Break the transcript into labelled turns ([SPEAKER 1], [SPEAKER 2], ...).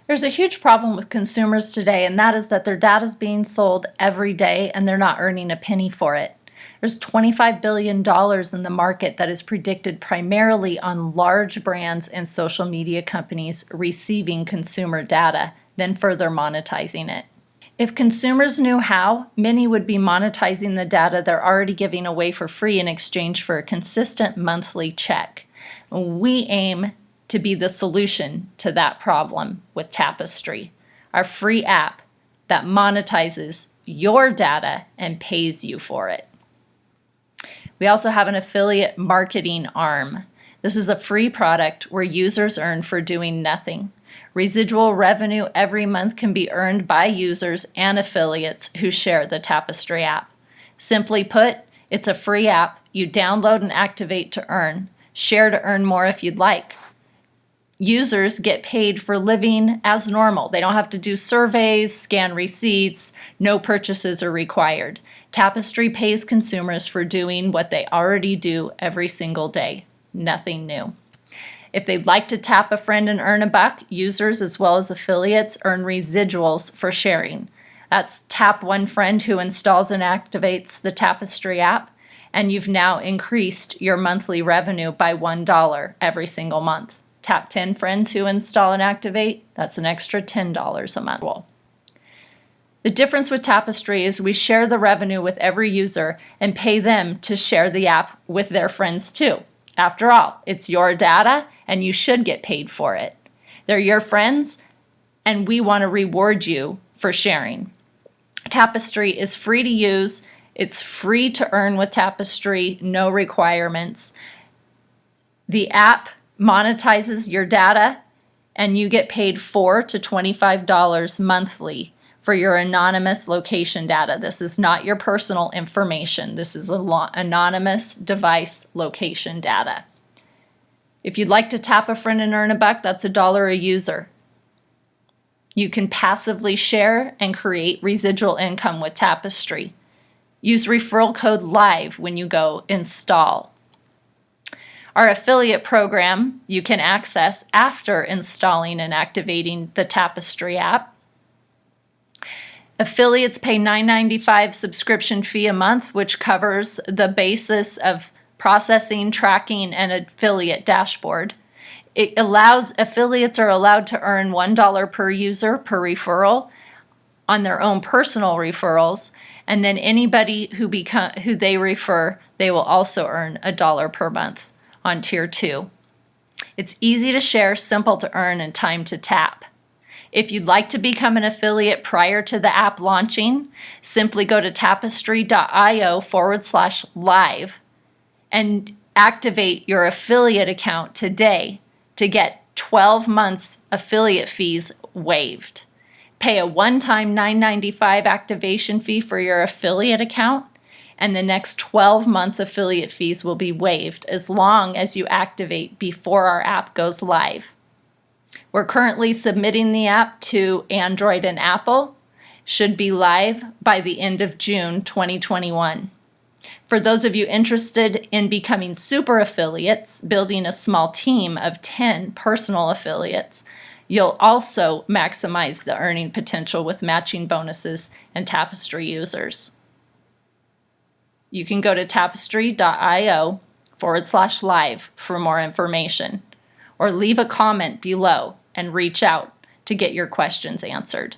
[SPEAKER 1] There's a huge problem with consumers today, and that is that their data is being sold every day and they're not earning a penny for it. There's $25 billion in the market that is predicted primarily on large brands and social media companies receiving consumer data, then further monetizing it. If consumers knew how, many would be monetizing the data they're already giving away for free in exchange for a consistent monthly check. We aim to be the solution to that problem with Tapestri, our free app that monetizes your data and pays you for it. We also have an affiliate marketing arm. This is a free product where users earn for doing nothing. Residual revenue every month can be earned by users and affiliates who share the Tapestri app. Simply put, it's a free app you download and activate to earn. Share to earn more if you'd like. Users get paid for living as normal. They don't have to do surveys, scan receipts, no purchases are required. Tapestri pays consumers for doing what they already do every single day. Nothing new. If they'd like to tap a friend and earn a buck, users as well as affiliates earn residuals for sharing. That's tap one friend who installs and activates the Tapestri app, and you've now increased your monthly revenue by $1 every single month. Tap 10 friends who install and activate, that's an extra $10 a month. The difference with Tapestri is we share the revenue with every user and pay them to share the app with their friends too. After all, it's your data and you should get paid for it. They're your friends and we want to reward you for sharing. Tapestri is free to use. It's free to earn with Tapestri, no requirements. The app monetizes your data and you get paid $4 to $25 monthly for your anonymous location data. This is not your personal information. This is anonymous device location data. If you'd like to tap a friend and earn a buck, that's $1 a user. You can passively share and create residual income with Tapestri. Use referral code LIVE when you go install. Our affiliate program you can access after installing and activating the Tapestri app. Affiliates pay $9.95 subscription fee a month, which covers the basis of processing, tracking, and affiliate dashboard. Affiliates are allowed to earn $1 per user per referral on their own personal referrals, and then anybody who they refer, they will also earn $1 per month on tier 2. It's easy to share, simple to earn, and time to tap. If you'd like to become an affiliate prior to the app launching, simply go to tapestri.io/live and activate your affiliate account today to get 12 months affiliate fees waived. Pay a one-time $9.95 activation fee for your affiliate account, and the next 12 months affiliate fees will be waived as long as you activate before our app goes live. We're currently submitting the app to Android and Apple. Should be live by the end of June 2021. For those of you interested in becoming super affiliates, building a small team of 10 personal affiliates, you'll also maximize the earning potential with matching bonuses and Tapestri users. You can go to tapestri.io/live for more information, or leave a comment below and reach out to get your questions answered.